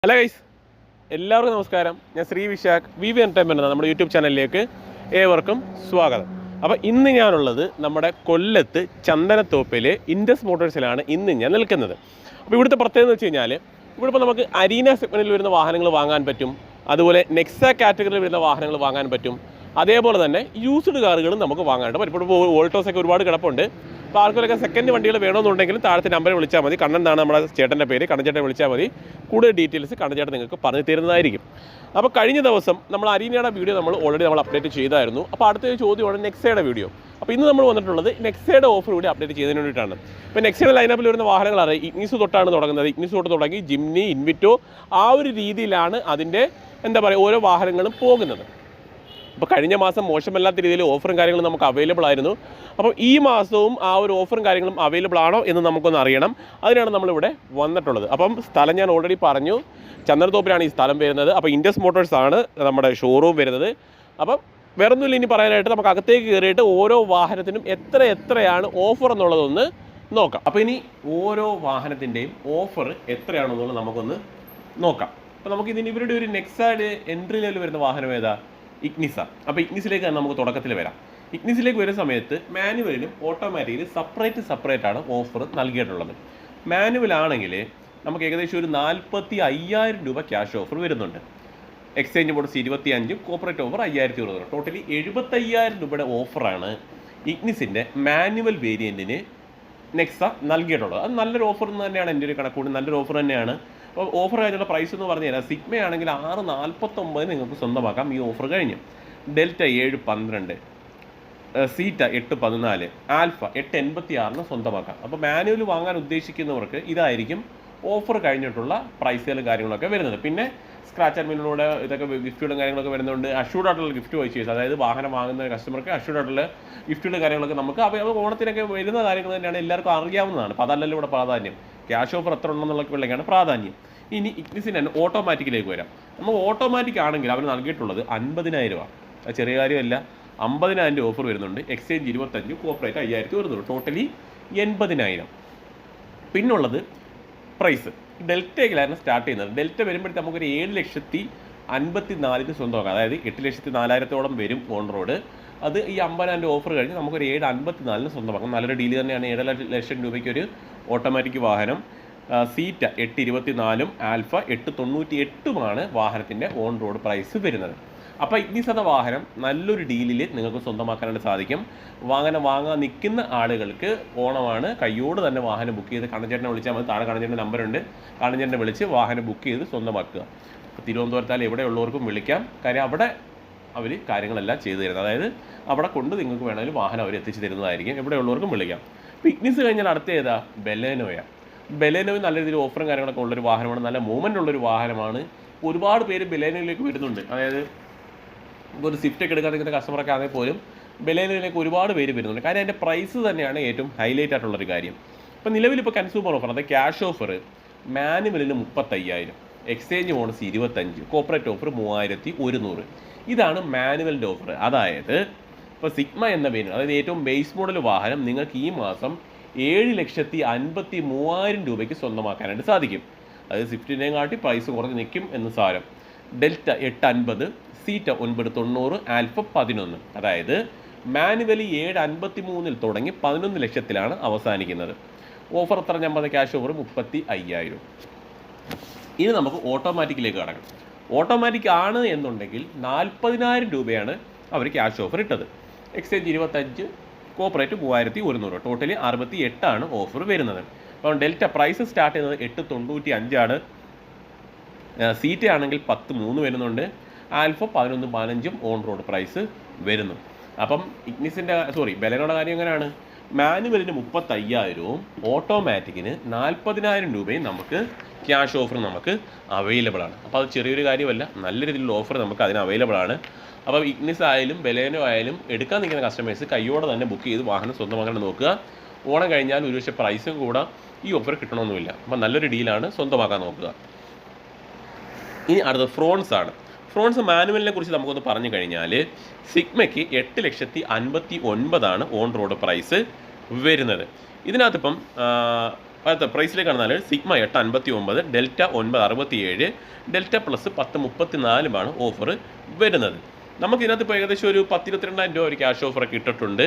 Hello guys, എല്ലാവർക്കും നമസ്കാരം. ഞാൻ ശ്രീ വിശാഖ് വി എൻ്റർടൈൻമെൻ്റ് നമ്മുടെ യൂട്യൂബ് ചാനലിലേക്ക് ഏവർക്കും സ്വാഗതം. അപ്പോൾ ഇന്ന് ഞാനുള്ളത് നമ്മുടെ കൊല്ലത്ത് ചന്ദനത്തോപ്പിൽ ഇൻഡസ് മോട്ടോഴ്സിലാണ് ഇന്ന് ഞാൻ നിൽക്കുന്നത്. അപ്പോൾ ഇവിടുത്തെ പ്രത്യേകത എന്ന് വെച്ച് കഴിഞ്ഞാൽ ഇവിടെ ഇപ്പോൾ നമുക്ക് അരീന സെഗ്മെൻറ്റിൽ വരുന്ന വാഹനങ്ങൾ വാങ്ങാൻ പറ്റും, അതുപോലെ നെക്സ കാറ്റഗറിയിൽ വരുന്ന വാഹനങ്ങൾ വാങ്ങാൻ പറ്റും, അതേപോലെ തന്നെ യൂസ്ഡ് കാറുകളും നമുക്ക് വാങ്ങാനായിട്ട് പറ്റും. ഇപ്പോൾ വോൾട്ടോസൊക്കെ ഒരുപാട് കിടപ്പുണ്ട്. അപ്പോൾ ആർക്കൊക്കെ സെക്കൻഡ് വണ്ടികൾ വേണമെന്നുണ്ടെങ്കിൽ താഴത്തെ നമ്പർ വിളിച്ചാൽ മതി. കണ്ണനാണ് നമ്മുടെ ചേട്ടൻ്റെ പേര്. കണ്ണൻചേട്ടനെ വിളിച്ചാൽ മതി. കൂടുതൽ ഡീറ്റെയിൽസ് കണ്ണൻചേട്ടൻ നിങ്ങൾക്ക് പറഞ്ഞു തരുന്നതായിരിക്കും. അപ്പോൾ കഴിഞ്ഞ ദിവസം നമ്മൾ അരീനയുടെ വീഡിയോ നമ്മൾ ഓൾറെഡി അപ്ഡേറ്റ് ചെയ്തായിരുന്നു. അപ്പോൾ അടുത്ത ചോദ്യമാണ് നെക്സയുടെ വീഡിയോ. അപ്പോൾ ഇന്ന് നമ്മൾ വന്നിട്ടുള്ളത് നെക്സയുടെ ഓഫർ കൂടി അപ്ഡേറ്റ് ചെയ്തതിന് വേണ്ടിയിട്ടാണ്. ഇപ്പോൾ നെക്സയുടെ ലൈനപ്പിൽ വരുന്ന വാഹനങ്ങളാണ് ഇഗ്നിസ് തൊട്ടാണ് തുടങ്ങുന്നത്. ഇഗ്നിസ് തൊട്ട് തുടങ്ങി ജിംനി, ഇൻവിറ്റോ, ആ ഒരു രീതിയിലാണ് അതിൻ്റെ ഓരോ വാഹനങ്ങളും പോകുന്നത്. അപ്പോൾ കഴിഞ്ഞ മാസം മോശമല്ലാത്ത രീതിയിൽ ഓഫറും കാര്യങ്ങളും നമുക്ക് അവൈലബിൾ ആയിരുന്നു. അപ്പോൾ ഈ മാസവും ആ ഒരു ഓഫറും കാര്യങ്ങളും അവൈലബിൾ ആണോ എന്ന് നമുക്കൊന്ന് അറിയണം. അതിനാണ് നമ്മളിവിടെ വന്നിട്ടുള്ളത്. അപ്പം സ്ഥലം ഞാൻ ഓൾറെഡി പറഞ്ഞു, ചന്ദനത്തോപ്പിലാണ് ഈ സ്ഥലം വരുന്നത്. അപ്പോൾ ഇൻഡസ് മോട്ടോഴ്സ് ആണ് നമ്മുടെ ഷോറൂം വരുന്നത്. അപ്പം വേറൊന്നുമില്ല ഇനി പറയാനായിട്ട്. നമുക്ക് അകത്തേക്ക് കയറിയിട്ട് ഓരോ വാഹനത്തിനും എത്രയാണ് ഓഫർ എന്നുള്ളതൊന്ന് നോക്കാം. അപ്പോൾ ഇനി ഓരോ വാഹനത്തിൻ്റെയും ഓഫർ എത്രയാണെന്നുള്ളത് നമുക്കൊന്ന് നോക്കാം. അപ്പോൾ നമുക്കിതിന് ഇവരുടെ ഒരു നെക്സയുടെ എൻട്രി ലെവൽ വരുന്ന വാഹനം ഏതാ? ഇഗ്നിസ. അപ്പോൾ ഇഗ്നിസിലേക്ക് നമുക്ക് തുടക്കത്തിൽ വരാം. ഇഗ്നിസിലേക്ക് വരുന്ന സമയത്ത് മാനുവലിനും ഓട്ടോമാറ്റിക്കിലും സെപ്പറേറ്റ് ആണ് ഓഫർ നൽകിയിട്ടുള്ളത്. മാനുവൽ ആണെങ്കിൽ നമുക്ക് ഏകദേശം ഒരു 45,000 രൂപ ക്യാഷ് ഓഫർ വരുന്നുണ്ട്. Exchange bonus 25, corporate offer 5,200. Totally 75,000 രൂപയുടെ ഓഫറാണ് ഇഗ്നിസിൻ്റെ മാനുവൽ വേരിയൻറ്റിന് നെക്സ നൽകിയിട്ടുള്ളത്. അത് നല്ലൊരു ഓഫർ എന്ന് തന്നെയാണ് എൻ്റെ ഒരു കണക്കൂടി. നല്ലൊരു ഓഫർ തന്നെയാണ്. അപ്പോൾ ഓഫർ കഴിഞ്ഞുള്ള പ്രൈസ് എന്ന് പറഞ്ഞു തരാം. സിഗ്മ ആണെങ്കിൽ 649 നിങ്ങൾക്ക് സ്വന്തമാക്കാം ഈ ഓഫർ കഴിഞ്ഞ്. ഡെൽറ്റ 712, സീറ്റ 814, ആൽഫ 886 സ്വന്തമാക്കാം. അപ്പോൾ മാനുവൽ വാങ്ങാൻ ഉദ്ദേശിക്കുന്നവർക്ക് ഇതായിരിക്കും ഓഫർ കഴിഞ്ഞിട്ടുള്ള പ്രൈസുകളും കാര്യങ്ങളൊക്കെ വരുന്നത്. പിന്നെ സ്ക്രാച്ച് ആൻഡ് വിന്നിലൂടെ ഇതൊക്കെ ഗിഫ്റ്റുകളും കാര്യങ്ങളൊക്കെ വരുന്നുണ്ട്. അഷ്യൂർഡ് ആയിട്ടുള്ള ഗിഫ്റ്റ് പർച്ചേസ്, അതായത് വാഹനം വാങ്ങുന്ന കസ്റ്റമർക്ക് അഷ്യൂർഡ് ആയിട്ടുള്ള ഗിഫ്റ്റുകളും കാര്യങ്ങളൊക്കെ നമുക്ക് അപ്പോൾ ഓണത്തിനൊക്കെ വരുന്ന കാര്യങ്ങൾ തന്നെയാണ്, എല്ലാവർക്കും അറിയാവുന്നതാണ്. അപ്പോൾ അതല്ലല്ലോ ഇവിടെ പ്രാധാന്യം. ക്യാഷ് ഓഫർ എത്ര ഉണ്ടെന്നുള്ളതൊക്കെയാണ് പ്രാധാന്യം. ഇനി ഇഗ്നിസിന് ഓട്ടോമാറ്റിക്കിലേക്ക് വരാം. നമുക്ക് ഓട്ടോമാറ്റിക് ആണെങ്കിൽ അവർ നൽകിയിട്ടുള്ളത് 50,000 രൂപ. അത് ചെറിയ കാര്യമല്ല. 50,000 രൂപ ഓഫർ വരുന്നുണ്ട്. എക്സ്ചേഞ്ച് 25, കോർപ്പറേറ്റ് 5,000 വരുന്നുണ്ട്. ടോട്ടലി 80,000. പിന്നുള്ളത് പ്രൈസ് ഡെൽറ്റയിലായിരുന്നു സ്റ്റാർട്ട് ചെയ്യുന്നത്. ഡെൽറ്റ വരുമ്പോഴത്തേക്ക് നമുക്കൊരു 7,54,000 സ്വന്തമാക്കാം. അതായത് 8,04,000 വരും ഓൺ റോഡ്. അത് ഈ 50,000 ഓഫർ കഴിഞ്ഞ് നമുക്കൊരു 7,54,000 സ്വന്തമാക്കാം. നല്ലൊരു ഡീൽ തന്നെയാണ്. 7,00,000 രൂപയ്ക്ക് ഒരു ഓട്ടോമാറ്റിക് വാഹനം. സീറ്റ 824, ആൽഫ 898 വാഹനത്തിൻ്റെ ഓൺ റോഡ് പ്രൈസ് വരുന്നത്. അപ്പോൾ ഇഗ്നിസ് എന്ന വാഹനം നല്ലൊരു ഡീലിൽ നിങ്ങൾക്ക് സ്വന്തമാക്കാനായിട്ട് സാധിക്കും. വാങ്ങാൻ നിൽക്കുന്ന ആളുകൾക്ക് ഓണമാണ്, കയ്യോട് തന്നെ വാഹനം ബുക്ക് ചെയ്ത് കണ്ണൻചേട്ടനെ വിളിച്ചാൽ മതി. താഴെ കണ്ണൻചേട്ടൻ്റെ നമ്പറുണ്ട്. കണ്ണൻചേട്ടനെ വിളിച്ച് വാഹനം ബുക്ക് ചെയ്ത് സ്വന്തമാക്കുക. തിരുവനന്തപുരത്താൽ എവിടെയുള്ളവർക്കും വിളിക്കാം. കാര്യം അവിടെ അവർ കാര്യങ്ങളെല്ലാം ചെയ്തു തരുന്നത്. അതായത് അവിടെ കൊണ്ട് നിങ്ങൾക്ക് വേണമെങ്കിൽ വാഹനം അവർ എത്തിച്ചു തരുന്നതായിരിക്കും. എവിടെയുള്ളവർക്കും വിളിക്കാം. ഇപ്പോൾ ഇഗ്നിസ് കഴിഞ്ഞാൽ അടുത്ത ഏതാ? ബെലേനോയാണ്. ബെലേനോയിൽ നല്ല രീതിയിൽ ഓഫറും കാര്യങ്ങളൊക്കെ ഉള്ളൊരു വാഹനമാണ്. നല്ല മൂവ്മെൻ്റ് ഉള്ളൊരു വാഹനമാണ്. ഒരുപാട് പേര് ബെലേനോയിലേക്ക് വരുന്നുണ്ട്. അതായത് ഒരു സ്വിഫ്റ്റൊക്കെ എടുക്കാൻ നിൽക്കുന്ന കസ്റ്റമറൊക്കെ ആണെങ്കിൽ പോലും ബെലേനോയിലേക്ക് ഒരുപാട് പേര് വരുന്നുണ്ട്. കാര്യം അതിൻ്റെ പ്രൈസ് തന്നെയാണ് ഏറ്റവും ഹൈലൈറ്റ് ആയിട്ടുള്ളൊരു കാര്യം. ഇപ്പോൾ നിലവിലിപ്പോൾ കൺസ്യൂമർ ഓഫർ, അതായത് ക്യാഷ് ഓഫർ മാനുവലിന് 35,000, എക്സ്ചേഞ്ച് ബോണസ് 25, കോർപ്പറേറ്റ് ഓഫർ 3,100. ഇതാണ് മാനുവലിൻ്റെ ഓഫർ. അതായത് ഇപ്പോൾ സിഗ്മ എന്ന പേര്, അതായത് ഏറ്റവും ബേസ് മോഡൽ വാഹനം നിങ്ങൾക്ക് ഈ മാസം 7,53,000 രൂപയ്ക്ക് സ്വന്തമാക്കാനായിട്ട് സാധിക്കും. അതായത് സ്വിഫ്റ്റിനെയും കാട്ടി പ്രൈസ് കുറഞ്ഞ് നിൽക്കും എന്ന് സാരം. Delta 850, സീറ്റ 990, alpha 11. അതായത് മാനുവലി 7,53,000 തുടങ്ങി 11 ലക്ഷത്തിലാണ് അവസാനിക്കുന്നത്. ഓഫർ എത്ര ഞാൻ പറഞ്ഞ ക്യാഷ് ഓഫർ 35,000. ഇനി നമുക്ക് ഓട്ടോമാറ്റിക്കിലേക്ക് കടക്കണം. ഓട്ടോമാറ്റിക് ആണ് എന്നുണ്ടെങ്കിൽ 40,000 രൂപയാണ് അവർ ക്യാഷ് ഓഫർ ഇട്ടത്. Exchange 25, corporate 3,100. ടോട്ടലി 68 ഓഫർ വരുന്നത്. അപ്പോൾ ഡെൽറ്റ പ്രൈസ് സ്റ്റാർട്ട് ചെയ്യുന്നത് 895. സീറ്റ ആണെങ്കിൽ 10,300 വരുന്നുണ്ട്. ആൽഫ 11,15 ഓൺ റോഡ് പ്രൈസ് വരുന്നു. അപ്പം ബെലേനോയുടെ കാര്യം എങ്ങനെയാണ്? മാനുവലിന് 35,000, ഓട്ടോമാറ്റിക്കിന് 40,000 രൂപയും നമുക്ക് ക്യാഷ് ഓഫർ നമുക്ക് അവൈലബിൾ ആണ്. അപ്പോൾ അത് ചെറിയൊരു കാര്യമല്ല, നല്ല രീതിയിലുള്ള ഓഫർ നമുക്ക് അതിന് അവൈലബിൾ ആണ്. അപ്പോൾ ഇഗ്നിസ് ആയാലും ബെലേനോ ആയാലും എടുക്കാൻ നിൽക്കുന്ന കസ്റ്റമേഴ്സ് കയ്യോടെ തന്നെ ബുക്ക് ചെയ്ത് വാഹനം സ്വന്തമാക്കാൻ നോക്കുക. ഓണം കഴിഞ്ഞാൽ ഒരുപക്ഷെ പ്രൈസും കൂടെ ഈ ഓഫർ കിട്ടണമെന്നുമില്ല. അപ്പോൾ നല്ലൊരു ഡീലാണ്, സ്വന്തമാക്കാൻ നോക്കുക. ഇനി അടുത്തത് ഫ്രോൺസ് ആണ്. ഫ്രോൺസ് മാനുവലിനെ കുറിച്ച് നമുക്കൊന്ന് പറഞ്ഞു കഴിഞ്ഞാൽ സിഗ്മയ്ക്ക് 8,59,000 ഓൺ റോഡ് പ്രൈസ് വരുന്നത്. ഇതിനകത്തിപ്പം അടുത്ത പ്രൈസിലേക്ക് കടന്നാൽ sigma 859, delta 967, delta plus 1034 offer വരുന്നത്. നമുക്ക് ഇതിനകത്ത് ഇപ്പോൾ ഏകദേശം ഒരു 10-22,000 രൂപ ഒരു ക്യാഷ് ഓഫറൊക്കെ ഇട്ടിട്ടുണ്ട്.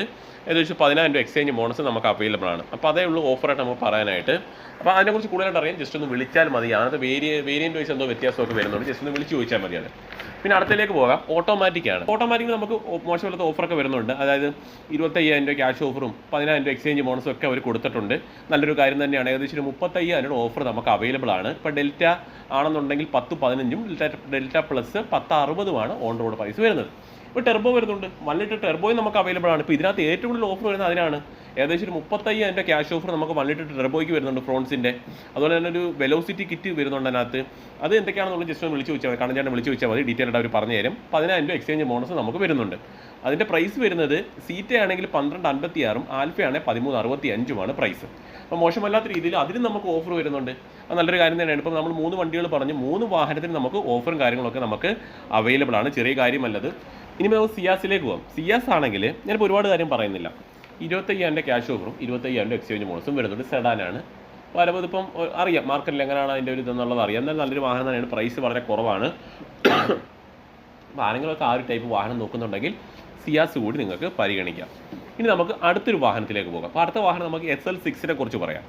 ഏകദേശം 10,000 രൂപ എക്സ്ചേഞ്ച് ബോണസ് നമുക്ക് അവൈലബിൾ ആണ്. അപ്പോൾ അതേ ഉള്ളൂ ഓഫറായിട്ട് നമുക്ക് പറയാനായിട്ട്. അപ്പോൾ അതിനെക്കുറിച്ച് കൂടുതലായിട്ട് അറിയാം, ജസ്റ്റ് ഒന്ന് വിളിച്ചാൽ മതി. അതിനകത്ത് വേരിയൻറ്റ് വൈസ് എന്തോ വ്യത്യാസമൊക്കെ വരുന്നുണ്ട്, ജസ്റ്റ് ഒന്ന് വിളിച്ച് ചോദിച്ചാൽ മതിയാണ്. പിന്നെ അടുത്തതിലേക്ക് പോകാം. ഓട്ടോമാറ്റിക്കാണ്. ഓട്ടോമാറ്റിക്കിൽ നമുക്ക് മോശമില്ലാത്ത ഓഫറൊക്കെ വരുന്നുണ്ട്. അതായത് 25,000 രൂപ ക്യാഷ് ഓഫറും 10,000 രൂപ എക്സ്ചേഞ്ച് ബോണസും ഒക്കെ അവർ കൊടുത്തിട്ടുണ്ട്. നല്ലൊരു കാര്യം തന്നെയാണ്. ഏകദേശം ഒരു 35,000 രൂപ ഓഫർ നമുക്ക് അവൈലബിൾ ആണ്. ഇപ്പോൾ ഡെൽറ്റ ആണെന്നുണ്ടെങ്കിൽ 10-15ഉം, delta plus 10-60 on road price വരുന്നത്. ഇപ്പോൾ ടെർബോ വരുന്നുണ്ട്, 1 ലിറ്റർ ടെർബോയും നമുക്ക് അവൈലബിൾ ആണ്. ഇപ്പോൾ ഇതിനകത്ത് ഏറ്റവും കൂടുതൽ ഓഫർ വരുന്നത് അതിനാണ്. ഏകദേശം ഒരു 35,000 രൂപ ക്യാഷ് ഓഫർ നമുക്ക് 1 ലിറ്റർ ടെർബോയ്ക്ക് വരുന്നുണ്ട് ഫ്രോൺസിൻ്റെ. അതുപോലെ തന്നെ ഒരു വെലോസിറ്റി കിറ്റ് വരുന്നുണ്ട് അതിനകത്ത്. അത് എന്തൊക്കെയാണെന്നുള്ള ജസ്റ്റ് ഒന്ന് വിളിച്ച് ചോദിച്ചാൽ മതി, കണ്ണഞ്ചേട്ടൻ വിളിച്ച് ചോദിച്ചാൽ മതി, ഡീറ്റെയിൽ ആയിട്ട് അവർ പറഞ്ഞു തരും. 10,000 രൂപ എക്സ്ചേഞ്ച് ബോണസ് നമുക്ക് വരുന്നുണ്ട്. അതിൻ്റെ പ്രൈസ് വരുന്നത് സീറ്റ ആണെങ്കിൽ 1256ഉം ആൽഫയാണെങ്കിൽ 1365 പ്രൈസ്. അപ്പോൾ മോശമല്ലാത്ത രീതിയിൽ അതിനും നമുക്ക് ഓഫർ വരുന്നുണ്ട്. അത് നല്ലൊരു കാര്യം തന്നെയാണ്. ഇപ്പോൾ നമ്മൾ 3 വണ്ടികൾ പറഞ്ഞു, 3 വാഹനത്തിന് നമുക്ക് ഓഫറും കാര്യങ്ങളൊക്കെ നമുക്ക് അവൈലബിൾ ആണ്. ചെറിയ കാര്യമല്ലത്. ഇനി നമുക്ക് സിയാസിലേക്ക് പോകാം. സിയാസ് ആണെങ്കിൽ ഞാനിപ്പോൾ ഒരുപാട് കാര്യം പറയുന്നില്ല. 25,000 ക്യാഷ് ഓഫറും 25,000 എക്സ്ചേഞ്ച് ബോണസും വരുന്നുണ്ട്. സെഡാനാണ്. പലപ്പോൾ ഇപ്പം അറിയാം മാർക്കറ്റിൽ എങ്ങനെയാണ് അതിൻ്റെ ഒരു ഇതെന്നുള്ളത് അറിയാം. എന്നാൽ നല്ലൊരു വാഹനം തന്നെയാണ്. പ്രൈസ് വളരെ കുറവാണ്. അപ്പോൾ ആരെങ്കിലുമൊക്കെ ആ ഒരു ടൈപ്പ് വാഹനം നോക്കുന്നുണ്ടെങ്കിൽ സിയാസ് കൂടി നിങ്ങൾക്ക് പരിഗണിക്കാം. ഇനി നമുക്ക് അടുത്തൊരു വാഹനത്തിലേക്ക് പോകാം. അപ്പോൾ അടുത്ത വാഹനം നമുക്ക് SL6നെ കുറിച്ച് പറയാം.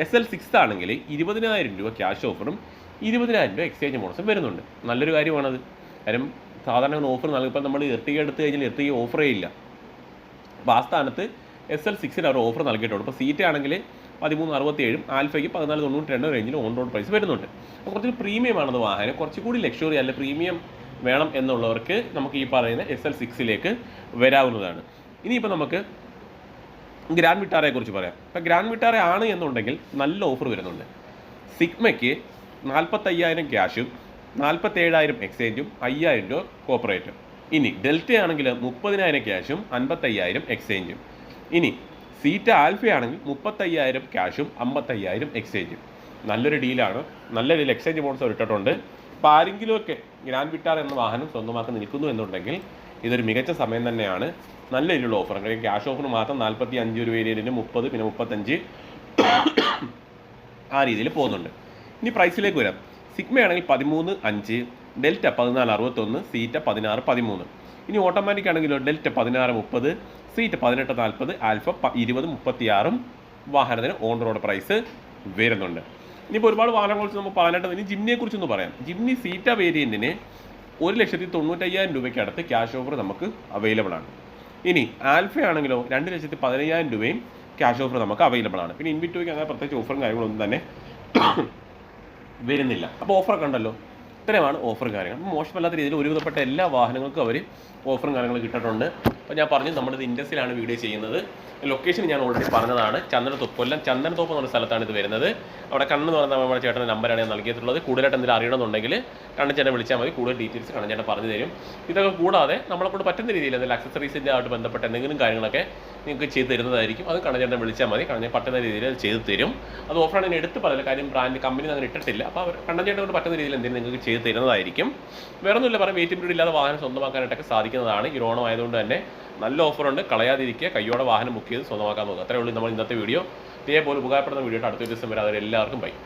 SL6 ആണെങ്കിൽ 20,000 രൂപ ക്യാഷ് ഓഫറും 20,000 രൂപ എക്സ്ചേഞ്ച് ബോണസും വരുന്നുണ്ട്. നല്ലൊരു കാര്യമാണത്. കാര്യം സാധാരണ ഓഫർ നൽകും. ഇപ്പം നമ്മൾ എർട്ടിക എടുത്തു കഴിഞ്ഞാൽ എർട്ടിക ഓഫറേ ഇല്ല. അപ്പോൾ ആ സ്ഥാനത്ത് SL6ന് അവർ ഓഫർ നൽകിയിട്ടുണ്ട്. ഇപ്പോൾ സീറ്റ് ആണെങ്കിൽ 1367ഉം ആൽഫയ്ക്ക് 1492 റേഞ്ചിൽ ഓൺ റോഡ് പ്രൈസ് വരുന്നുണ്ട്. അപ്പോൾ കുറച്ച് പ്രീമിയം ആണത് വാഹനം. കുറച്ചുകൂടി ലക്ഷറി അല്ല പ്രീമിയം വേണം എന്നുള്ളവർക്ക് നമുക്ക് ഈ പറയുന്ന SL6ലേക്ക് വരാവുന്നതാണ്. ഇനിയിപ്പോൾ നമുക്ക് ഗ്രാൻഡ് വിട്ടാറയെ കുറിച്ച് പറയാം. ഇപ്പോൾ ഗ്രാൻഡ് വിട്ടാറ ആണ് എന്നുണ്ടെങ്കിൽ നല്ല ഓഫർ വരുന്നുണ്ട്. സിഗ്മയ്ക്ക് 45,000 ക്യാഷും 47,000 എക്സ്ചേഞ്ചും 5,000 രൂപ കോപ്പറേറ്റും. ഇനി ഡെൽറ്റ ആണെങ്കിൽ 30,000 ക്യാഷും 55,000 എക്സ്ചേഞ്ചും. ഇനി സീറ്റ ആൽഫയാണെങ്കിൽ 35,000 ക്യാഷും 55,000 എക്സ്ചേഞ്ചും. നല്ലൊരു ഡീലാണ്. നല്ല ഡീൽ എക്സ്ചേഞ്ച് ബോണസ് ഇട്ടിട്ടുണ്ട്. അപ്പോൾ ആരെങ്കിലുമൊക്കെ ഗ്രാൻഡ് വിട്ടാർ എന്ന വാഹനം സ്വന്തമാക്കി നിൽക്കുന്നു എന്നുണ്ടെങ്കിൽ ഇതൊരു മികച്ച സമയം തന്നെയാണ്. നല്ല രീതിയിലുള്ള ഓഫർ. ക്യാഷ് ഓഫർ മാത്രം 45 ഒരു വേരിയൻറ്റിന് 30, പിന്നെ 35 ആ രീതിയിൽ പോകുന്നുണ്ട്. ഇനി പ്രൈസിലേക്ക് വരാം. സിഗ്മയാണെങ്കിൽ 13,5, ഡെൽറ്റ 1461, സീറ്റ 1613. ഇനി ഓട്ടോമാറ്റിക് ആണെങ്കിലോ ഡെൽറ്റ 1630, സീറ്റ് 1840, ആൽഫ 2036 വാഹനത്തിന് ഓൺ റോഡ് പ്രൈസ് വരുന്നുണ്ട്. ഇനിയിപ്പോൾ ഒരുപാട് വാഹനങ്ങളെക്കുറിച്ച് നമുക്ക് പറയാനായിട്ട് ഇനി ജിമ്നിയെക്കുറിച്ചൊന്ന് പറയാം. ജിമ്നി സീറ്റ വേരിയൻറ്റിന് 1,95,000 രൂപയ്ക്ക് അടുത്ത് ക്യാഷ് ഓഫർ നമുക്ക് അവൈലബിൾ ആണ്. ഇനി ആൽഫ ആണെങ്കിലോ 2,15,000 രൂപയും ക്യാഷ് ഓഫർ നമുക്ക് അവൈലബിൾ ആണ്. പിന്നെ ഇൻവിറ്റോയ്ക്ക് അങ്ങനെ പ്രത്യേകിച്ച് ഓഫറും കാര്യങ്ങളൊന്നും തന്നെ വരുന്നില്ല. അപ്പോൾ ഓഫറൊക്കെ ഉണ്ടല്ലോ. ഇത്രയുമാണ് ഓഫർ കാര്യങ്ങൾ. മോശമല്ലാത്ത രീതിയിൽ ഒരുവിധപ്പെട്ട എല്ലാ വാഹനങ്ങൾക്കും അവർ ഓഫറും കാര്യങ്ങളും കിട്ടിയിട്ടുണ്ട്. അപ്പോൾ ഞാൻ പറഞ്ഞു നമ്മളിത് ഇൻഡസ്ട്രിയിലാണ് വീഡിയോ ചെയ്യുന്നത്. ലൊക്കേഷൻ ഞാൻ ഓൾറെഡി പറഞ്ഞതാണ്. ചന്ദനത്തോപ്പ്, കൊല്ലം ചന്ദനത്തോപ്പ് എന്ന സ്ഥലത്താണ് ഇത് വരുന്നത്. അവിടെ കണ്ണ് എന്ന് പറഞ്ഞാൽ നമ്മുടെ ചേട്ടൻ്റെ നമ്പറാണ് ഞാൻ നൽകിയിട്ടുള്ളത്. കൂടുതലായിട്ട് എന്തെങ്കിലും അറിയണമെന്നുണ്ടെങ്കിൽ കണ്ണൻ ചേട്ടനെ വിളിച്ചാൽ മതി. കൂടുതൽ ഡീറ്റെയിൽസ് കണ്ണൻ ചേട്ടൻ പറഞ്ഞു തരും. ഇതൊക്കെ കൂടാതെ നമ്മളെക്കൊണ്ട് പറ്റുന്ന രീതിയിൽ എന്തെങ്കിലും അക്സസറീസിൻ്റെ ആയിട്ട് ബന്ധപ്പെട്ട എന്തെങ്കിലും കാര്യങ്ങളൊക്കെ നിങ്ങൾക്ക് ചെയ്ത് തരുന്നതായിരിക്കും. അത് കണ്ണൻ ചേട്ടനെ വിളിച്ചാൽ മതി. കണ്ണൻ പറ്റുന്ന രീതിയിൽ അത് ചെയ്ത് തരും. അത് ഓഫറാണ് ഞാൻ എടുത്ത് പറയില്ല, കാര്യം ബ്രാൻഡ് കമ്പനി അങ്ങനെ ഇട്ടിട്ടില്ല. അപ്പോൾ അവർ കണ്ണൻ ചേട്ടനെ കൊണ്ട് പറ്റുന്ന രീതിയിൽ എന്തെങ്കിലും നിങ്ങൾക്ക് ചെയ്ത് തരുന്നതായിരിക്കും. വേറെ ഒന്നുമില്ല, പറയാം വെയിറ്റ് പീരീഡ് ഇല്ലാതെ വാഹനം സ്വന്തമാക്കാനായിട്ടൊക്കെ സാധിക്കുന്നതാണ്. ഈ ഓണം ആയതുകൊണ്ട് തന്നെ നല്ല ഓഫറുണ്ട്. കളയാതിരിക്കുക, കയ്യോടെ വാഹനം ബുക്ക് ചെയ്ത് സ്വന്തമാക്കാൻ നോക്കുക. അത്രയേ ഉള്ളൂ നമ്മൾ ഇന്നത്തെ വീഡിയോ. ഇതേപോലെ ഉപകാരപ്പെടുന്ന വീഡിയോ അടുത്ത ദിവസം വരെ. അവരെല്ലാവർക്കും ബൈ.